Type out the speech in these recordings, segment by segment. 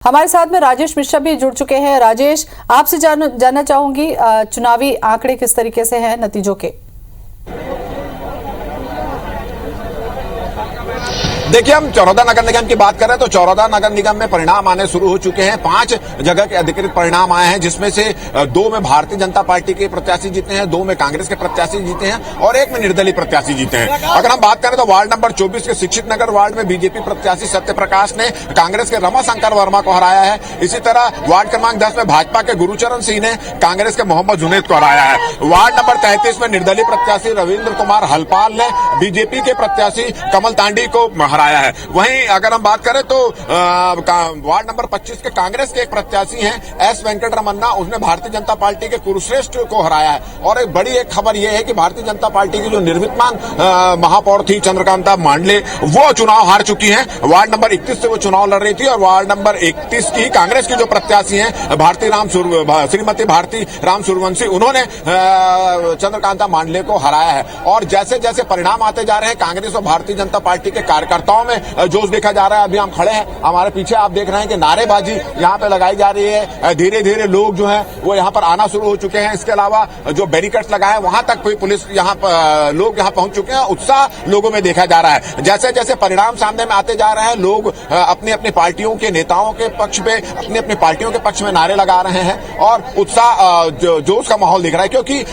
हमारे साथ में राजेश मिश्रा भी जुड़ चुके हैं। राजेश, आपसे जानना चाहूंगी चुनावी आंकड़े किस तरीके से हैं नतीजों के? देखिए, हम चरौदा नगर निगम की बात करें तो चरौदा नगर निगम में परिणाम आने शुरू हो चुके हैं। 5 जगह के अधिकृत परिणाम आए हैं, जिसमें से 2 में भारतीय जनता पार्टी के प्रत्याशी जीते हैं, 2 में कांग्रेस के प्रत्याशी जीते हैं और 1 में निर्दलीय प्रत्याशी जीते हैं। अगर हम बात करें तो वार्ड नंबर 24 के शिक्षित नगर वार्ड में बीजेपी प्रत्याशी सत्य प्रकाश ने कांग्रेस के रमाशंकर वर्मा को हराया है। इसी तरह वार्ड क्रमांक 10 में भाजपा के गुरुचरण सिंह ने कांग्रेस के मोहम्मद जुनैद को हराया है। वार्ड नंबर 33 में निर्दलीय प्रत्याशी रविंद्र कुमार हलपाल ने बीजेपी के प्रत्याशी कमल तांडी को हराया है। वहीं अगर हम बात करें तो वार्ड नंबर 25 के कांग्रेस के एक प्रत्याशी हैं एस वेंकटरमन्ना, उसने भारतीय जनता पार्टी के कुरुश्रेष्ठ को हराया है। और एक बड़ी खबर यह है कि भारतीय जनता पार्टी की जो निर्विद्यमान महापौर थी चंद्रकांता मांडले, वो चुनाव हार चुकी हैं। वार्ड नंबर 31 से वो चुनाव लड़ रही थी और वार्ड नंबर 31 की कांग्रेस की जो प्रत्याशी हैं श्रीमती भारती राम सूर्यवंशी, उन्होंने चंद्रकांता मांडले को हराया है। और जैसे जैसे परिणाम आते जा रहे हैं, कांग्रेस और भारतीय जनता पार्टी के कार्यकर्ताओं में जोश देखा जा रहा है। अभी हम खड़े हैं, हमारे पीछे आप देख रहे हैं कि नारेबाजी यहाँ पे लगाई जा रही है। धीरे धीरे लोग जो हैं वो यहाँ पर आना शुरू हो चुके हैं। इसके अलावा जो बैरिकेड्स लगाए हैं वहां तक कोई पुलिस यहाँ पर लोग यहाँ पहुंच चुके हैं। उत्साह लोगों में देखा जा रहा है। जैसे जैसे परिणाम सामने में आते जा रहे हैं, लोग अपनी अपनी पार्टियों के नेताओं के पक्ष पे, अपनी अपनी पार्टियों के पक्ष में नारे लगा रहे हैं और उत्साह जोश का माहौल दिख रहा है। क्योंकि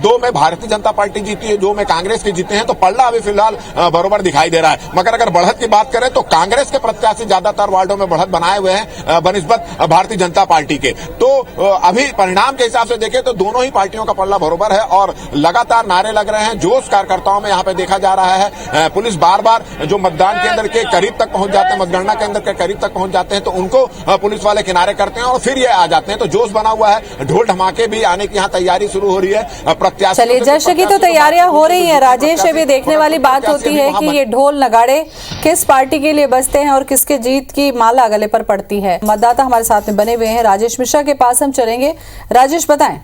2 में भारतीय जनता पार्टी जीती है, 2 में कांग्रेस की जीते हैं, तो पलड़ा अभी फिलहाल बरोबर दिखाई दे रहा है। मगर अगर बढ़त की बात करें तो कांग्रेस के प्रत्याशी ज्यादातर वार्डों में बढ़त बनाए हुए हैं बनिस्बत भारतीय जनता पार्टी के। तो अभी परिणाम के हिसाब से देखें तो दोनों ही पार्टियों का पल्ला बरोबर है और लगातार नारे लग रहे हैं। जोश कार्यकर्ताओं में यहाँ पे देखा जा रहा है। पुलिस बार बार जो मतदान केंद्र के करीब तक पहुंच जाते हैं, मतगणना केंद्र के करीब तक पहुंच जाते हैं, तो उनको पुलिस वाले किनारे करते हैं और फिर ये आ जाते हैं। तो जोश बना हुआ है, ढोल धमाके भी आने की यहाँ तैयारी शुरू हो रही है। प्रत्याशी चलिए, जश्न की तो तैयारियां हो रही है। राजेश, अभी देखने वाली बात होती है कि ये ढोल नगाड़े किस पार्टी के लिए बजते हैं और किसके जीत की माला गले पर पड़ती है। मतदाता हमारे साथ में बने हुए हैं, राजेश मिश्रा के पास हम चलेंगे। राजेश, बताएं।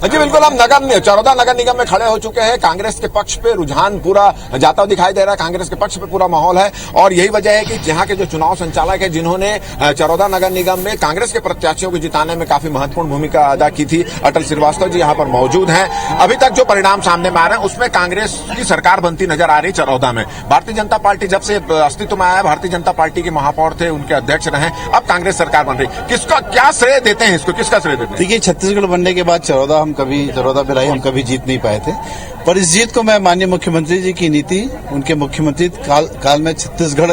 जी बिल्कुल, हम चरौदा नगर निगम में खड़े हो चुके हैं। कांग्रेस के पक्ष पे रुझान पूरा जाता हुआ दिखाई दे रहा है। कांग्रेस के पक्ष पे पूरा माहौल है और यही वजह है कि यहाँ के जो चुनाव संचालक है, जिन्होंने चरौदा नगर निगम में कांग्रेस के प्रत्याशियों को जिताने में काफी महत्वपूर्ण भूमिका अदा की थी, अटल श्रीवास्तव जी यहाँ पर मौजूद हैं। अभी तक जो परिणाम सामने में आ रहे हैं उसमें कांग्रेस की सरकार बनती नजर आ रही चरौदा में। भारतीय जनता पार्टी जब से अस्तित्व में आया, भारतीय जनता पार्टी के महापौर थे, उनके अध्यक्ष रहे, अब कांग्रेस सरकार बन रही। किसका क्या श्रेय देते हैं इसको, किसका श्रेय देते हैं? देखिए, छत्तीसगढ़ बनने के बाद चरौदा में रहे, हम कभी जीत नहीं पाए थे, पर इस जीत को मैं माननीय मुख्यमंत्री जी की नीति, उनके मुख्यमंत्री काल में छत्तीसगढ़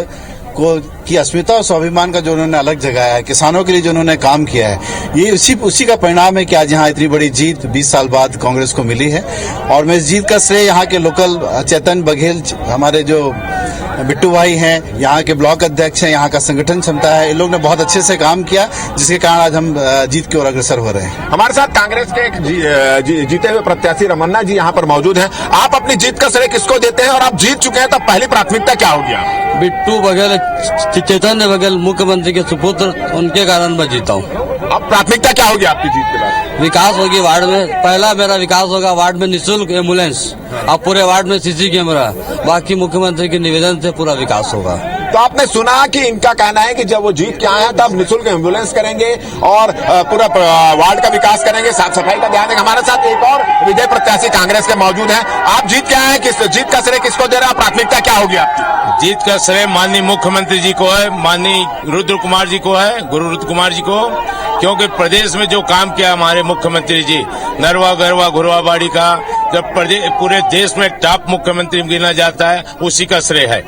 की अस्मिता और स्वाभिमान का जो उन्होंने अलग जगाया है, किसानों के लिए जो उन्होंने काम किया है, ये उसी का परिणाम है कि आज यहाँ इतनी बड़ी जीत 20 साल बाद कांग्रेस को मिली है। और मैं इस जीत का श्रेय यहाँ के लोकल चेतन बघेल, हमारे जो बिट्टू भाई हैं, यहाँ के ब्लॉक अध्यक्ष हैं, यहाँ का संगठन क्षमता है, इन लोग ने बहुत अच्छे से काम किया, जिसके कारण आज हम जीत की ओर अग्रसर हो रहे हैं। हमारे साथ कांग्रेस के एक जीते हुए प्रत्याशी रमन्ना जी यहाँ पर मौजूद हैं। आप अपनी जीत का श्रेय किसको देते हैं और आप जीत चुके हैं, तब पहली प्राथमिकता क्या होगी? बिट्टू बघेल, चैतन्य बघेल मुख्यमंत्री के सुपुत्र, उनके कारण मैं जीता हूँ। अब प्राथमिकता क्या होगी आपकी जीत के बाद? विकास होगी वार्ड में। पहला मेरा विकास होगा वार्ड में निःशुल्क एम्बुलेंस, अब पूरे वार्ड में सीसी कैमरा, बाकी मुख्यमंत्री के निवेदन से पूरा विकास होगा। तो आपने सुना कि इनका कहना है कि जब वो जीत के आए हैं तब निःशुल्क एम्बुलेंस करेंगे और पूरा वार्ड का विकास करेंगे, साफ सफाई का ध्यान देंगे। हमारे साथ एक और विजय प्रत्याशी कांग्रेस के मौजूद हैं। आप जीत के आए हैं, किस जीत का श्रेय किसको दे रहे हैं? प्राथमिकता क्या होगी आपकी? जीत का श्रेय माननीय मुख्यमंत्री जी को है, माननीय रुद्र कुमार जी को है, गुरु रुद्र कुमार जी को, क्योंकि प्रदेश में जो काम किया हमारे मुख्यमंत्री जी, नरवा गरवा घुरवाबाड़ी का, जब पूरे देश में टॉप मुख्यमंत्री गिना जाता है, उसी का श्रेय है।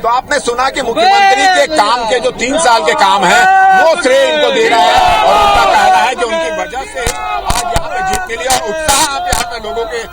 तो आपने सुना कि मुख्यमंत्री के काम के जो 3 साल के काम है वो श्रेय इनको दे रहा है और उनका कहना है कि उनकी वजह से आज यहाँ पे जीत मिली और उत्साह आप यहाँ पे लोगों के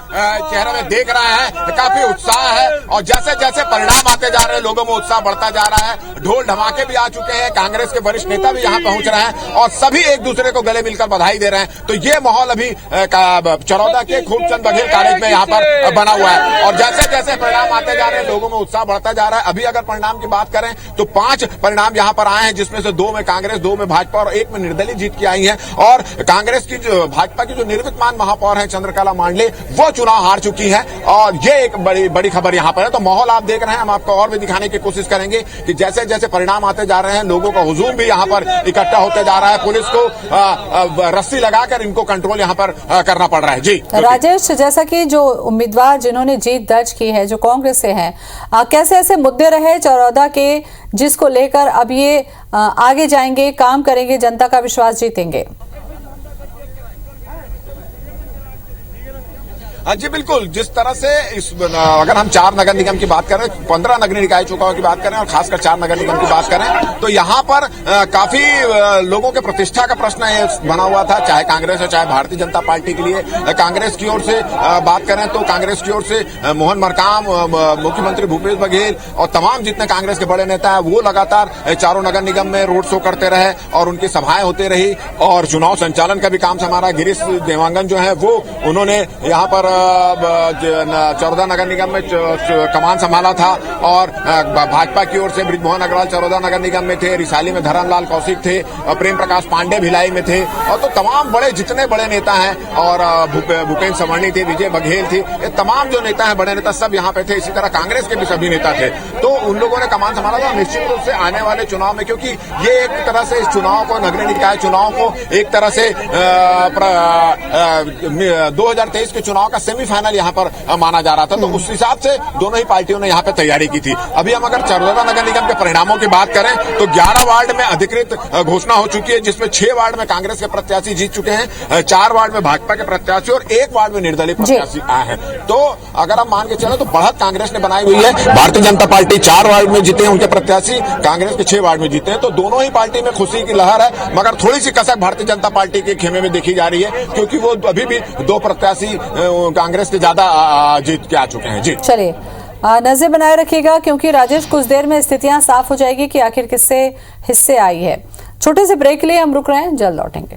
चेहरे में देख रहे हैं, काफी उत्साह है। और जैसे जैसे परिणाम आते जा रहे हैं, लोगों में उत्साह बढ़ता जा रहा है। ढोल धमाके भी आ चुके हैं, कांग्रेस के वरिष्ठ नेता भी यहाँ पहुंच रहे हैं और सभी एक दूसरे को गले मिलकर बधाई दे रहे हैं। तो ये माहौल अभी चरौदा के खूबचंद बघेल कॉलेज में यहाँ पर बना हुआ है और जैसे जैसे परिणाम आते जा रहे हैं, लोगों में उत्साह बढ़ता जा रहा है। अभी अगर परिणाम की बात करें तो 5 परिणाम यहाँ पर आए हैं, जिसमें से 2 में कांग्रेस, 2 में भाजपा और 1 में निर्दलीय जीत की आई है। और कांग्रेस की भाजपा की जो निर्विद्यमान महापौर है चंद्रकला मांडले, वो चुनाव हार चुकी है और ये एक बड़ी खबर यहाँ पर है। तो माहौल आप देख रहे हैं, हम आपको और भी दिखाने की कोशिश करेंगे कि जैसे जैसे परिणाम आते जा रहे हैं लोगों का हुजूम भी यहाँ पर इकट्ठा होते जा रहा है। पुलिस को रस्सी लगाकर इनको कंट्रोल यहाँ पर करना पड़ रहा है। जी राजेश, जैसा कि जो उम्मीदवार जिन्होंने जीत दर्ज की है जो कांग्रेस से हैं, कैसे ऐसे मुद्दे रहे चरौदा के जिसको लेकर अब ये आगे जाएंगे, काम करेंगे, जनता का विश्वास जीतेंगे? जी बिल्कुल, जिस तरह से अगर हम 4 नगर निगम की बात करें, 15 नगरीय निकाय चुनाव की बात करें और खासकर 4 नगर निगम की बात करें तो यहाँ पर काफी लोगों के प्रतिष्ठा का प्रश्न बना हुआ था, चाहे कांग्रेस हो चाहे भारतीय जनता पार्टी के लिए। कांग्रेस की ओर से बात करें तो कांग्रेस की ओर से मोहन मरकाम, मुख्यमंत्री भूपेश बघेल और तमाम जितने कांग्रेस के बड़े नेता है वो लगातार चारों नगर निगम में रोड शो करते रहे और उनकी सभाएं होती रही और चुनाव संचालन का भी काम संभाला। गिरीश देवांगन जो है वो उन्होंने यहाँ पर चरौदा नगर निगम में कमान संभाला था और भाजपा की ओर से बृजमोहन अग्रवाल चरौदा नगर निगम में थे, रिसाली में धर्मलाल कौशिक थे और प्रेम प्रकाश पांडे भिलाई में थे और तो तमाम बड़े जितने बड़े नेता हैं और भूपेन्द्र सवर्णी थे, विजय बघेल थी, ये तमाम जो नेता हैं बड़े नेता सब यहाँ पे थे। इसी तरह कांग्रेस के भी सभी नेता थे, तो उन लोगों ने कमान संभाला था। निश्चित रूप से आने वाले चुनाव में, क्योंकि ये एक तरह से इस चुनाव को, नगरीय निकाय चुनाव को एक तरह से 2023 के चुनाव का सेमीफाइनल यहाँ पर माना जा रहा था, तो उस हिसाब से दोनों ही पार्टियों ने यहाँ पे तैयारी की थी। अभी हम अगर चरौदा नगर निगम के परिणामों की बात करें तो 11 वार्ड में अधिकृत घोषणा हो चुकी है, जिसमें 6 वार्ड में कांग्रेस के प्रत्याशी जीत चुके हैं, 4 वार्ड में भाजपा के प्रत्याशी और 1 वार्ड में निर्दलीय प्रत्याशी आए हैं। तो अगर हम मान के चले तो बढ़त कांग्रेस ने बनाई हुई है। भारतीय जनता पार्टी 4 वार्ड में जीते हैं उनके प्रत्याशी, कांग्रेस के 6 वार्ड में जीते हैं, तो दोनों ही पार्टी में खुशी की लहर है, मगर थोड़ी सी कसक भारतीय जनता पार्टी के खेमे में देखी जा रही है, क्योंकि वो अभी भी 2 प्रत्याशी कांग्रेस के ज्यादा जीत के आ चुके हैं। जी चलिए, नजर बनाए रखिएगा, क्योंकि राजेश कुछ देर में स्थितियां साफ हो जाएगी कि आखिर किससे हिस्से आई है। छोटे से ब्रेक के लिए हम रुक रहे हैं, जल्द लौटेंगे।